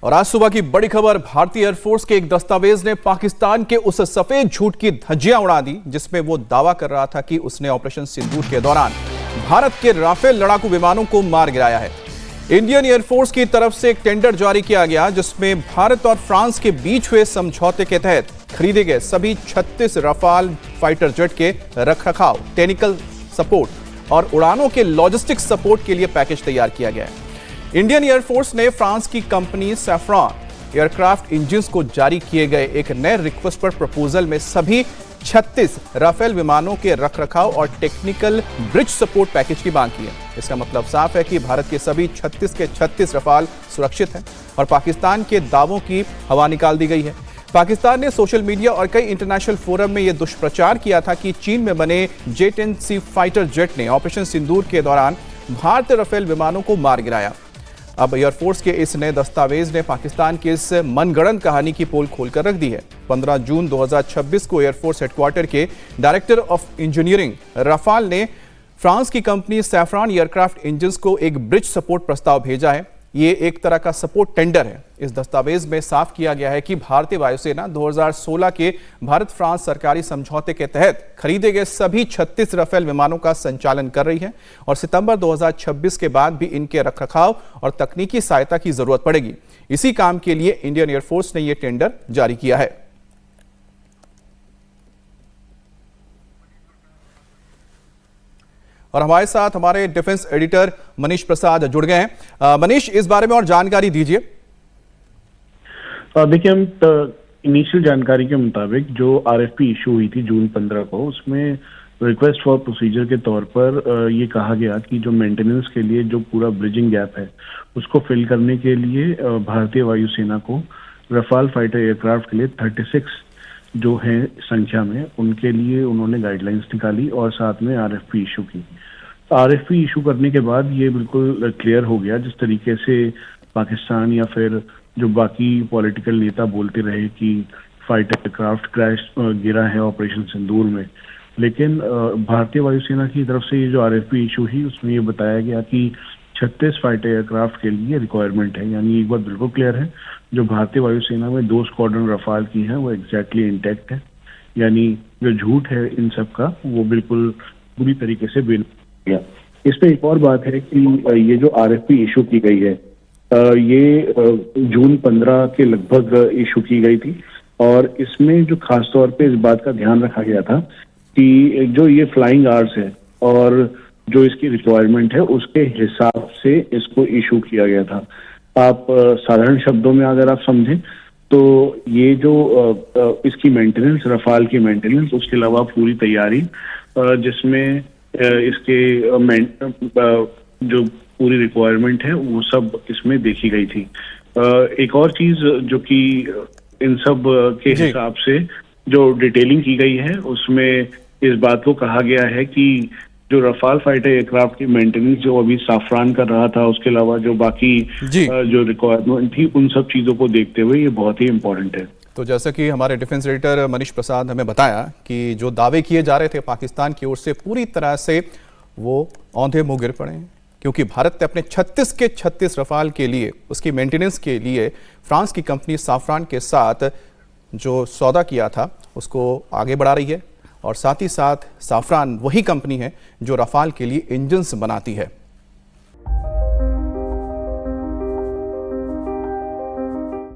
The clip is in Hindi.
और आज सुबह की बड़ी खबर, भारतीय एयरफोर्स के एक दस्तावेज ने पाकिस्तान के उस सफेद झूठ की धज्जियां उड़ा दी जिसमें वो दावा कर रहा था कि उसने ऑपरेशन सिंदूर के दौरान भारत के राफेल लड़ाकू विमानों को मार गिराया है। इंडियन एयरफोर्स की तरफ से एक टेंडर जारी किया गया जिसमें भारत और फ्रांस के बीच हुए समझौते के तहत खरीदे गए सभी 36 रफाल फाइटर जेट के रखरखाव, टेक्निकल सपोर्ट और उड़ानों के लॉजिस्टिक्स सपोर्ट के लिए पैकेज तैयार किया गया है। इंडियन एयरफोर्स ने फ्रांस की कंपनी सैफ्रॉन एयरक्राफ्ट इंजन्स को जारी किए गए एक नए रिक्वेस्ट पर प्रपोजल में सभी 36 राफेल विमानों के रखरखाव और टेक्निकल ब्रिज सपोर्ट पैकेज की मांग की है। इसका मतलब साफ है कि भारत के सभी 36 के 36 रफाल सुरक्षित हैं और पाकिस्तान के दावों की हवा निकाल दी गई है। पाकिस्तान ने सोशल मीडिया और कई इंटरनेशनल फोरम में यह दुष्प्रचार किया था कि चीन में बने J-10C फाइटर जेट ने ऑपरेशन सिंदूर के दौरान भारतीय राफेल विमानों को मार गिराया। अब एयरफोर्स के इस नए दस्तावेज ने पाकिस्तान की इस मनगढ़ंत कहानी की पोल खोलकर रख दी है। 15 जून 2026 को एयरफोर्स हेडक्वार्टर के डायरेक्टर ऑफ इंजीनियरिंग रफाल ने फ्रांस की कंपनी सैफ्रॉन एयरक्राफ्ट इंजन्स को एक ब्रिज सपोर्ट प्रस्ताव भेजा है। ये एक तरह का सपोर्ट टेंडर है। इस दस्तावेज में साफ किया गया है कि भारतीय वायुसेना 2016 के भारत फ्रांस सरकारी समझौते के तहत खरीदे गए सभी 36 राफेल विमानों का संचालन कर रही है और सितंबर 2026 के बाद भी इनके रखरखाव और तकनीकी सहायता की जरूरत पड़ेगी। इसी काम के लिए इंडियन एयरफोर्स ने यह टेंडर जारी किया है। और हमारे साथ हमारे डिफेंस एडिटर मनीष प्रसाद जुड़ गए हैं। मनीष, इस बारे में और जानकारी दीजिए। देखिए, हम इनिशियल जानकारी के मुताबिक जो आरएफपी इशू हुई थी जून 15 को, उसमें रिक्वेस्ट फॉर प्रोसीजर के तौर पर ये कहा गया कि जो मेंटेनेंस के लिए जो पूरा ब्रिजिंग गैप है उसको फिल करने के लिए भारतीय वायुसेना को रफाल फाइटर एयरक्राफ्ट के लिए 36 जो है संख्या में, उनके लिए उन्होंने गाइडलाइंस निकाली और साथ में आरएफपी इशू की। आरएफपी इशू करने के बाद ये बिल्कुल क्लियर हो गया, जिस तरीके से पाकिस्तान या फिर जो बाकी पॉलिटिकल नेता बोलते रहे कि फाइटर एयरक्राफ्ट क्रैश गिरा है ऑपरेशन सिंदूर में, लेकिन भारतीय वायुसेना की तरफ से ये जो आरएफपी इशू ही उसमें ये बताया गया कि 36 फाइटर एयरक्राफ्ट के लिए रिक्वायरमेंट है। यानी एक बात बिल्कुल क्लियर है, जो भारतीय वायुसेना में 2 स्क्वाड्रन रफाल की है वो एग्जैक्टली इंटैक्ट है। यानी जो झूठ है इन सब का वो बिल्कुल पूरी तरीके से बेन गया। इसमें एक और बात है कि ये जो आरएफपी इशू की गई है ये जून 15 के लगभग इशू की गई थी और इसमें जो खासतौर पे इस बात का ध्यान रखा गया था कि जो ये फ्लाइंग आवर्स है और जो इसकी रिक्वायरमेंट है उसके हिसाब से इसको इशू किया गया था। आप साधारण शब्दों में अगर आप समझें तो ये जो इसकी मेंटेनेंस, रफाल की मेंटेनेंस, उसके अलावा पूरी तैयारी जिसमें इसके जो पूरी रिक्वायरमेंट है वो सब इसमें देखी गई थी। एक और चीज जो कि इन सब के हिसाब से जो डिटेलिंग की गई है उसमें इस बात को कहा गया है कि जो रफाल फाइटर एयरक्राफ्ट की मेंटेनेंस जो अभी साफरान कर रहा था, उसके अलावा जो बाकी जो रिक्वायरमेंट थी, उन सब चीजों को देखते हुए ये बहुत ही इंपॉर्टेंट है। तो जैसा कि हमारे डिफेंस एडिटर मनीष प्रसाद हमें बताया कि जो दावे किए जा रहे थे पाकिस्तान की ओर से, पूरी तरह से वो औंधे मुंह गिर पड़े हैं, क्योंकि भारत ने अपने 36 के 36 रफाल के लिए, उसकी मेंटेनेंस के लिए फ्रांस की कंपनी सैफ्रॉन के साथ जो सौदा किया था उसको आगे बढ़ा रही है और साथ ही साथ सैफ्रॉन वही कंपनी है जो रफाल के लिए इंजन्स बनाती है।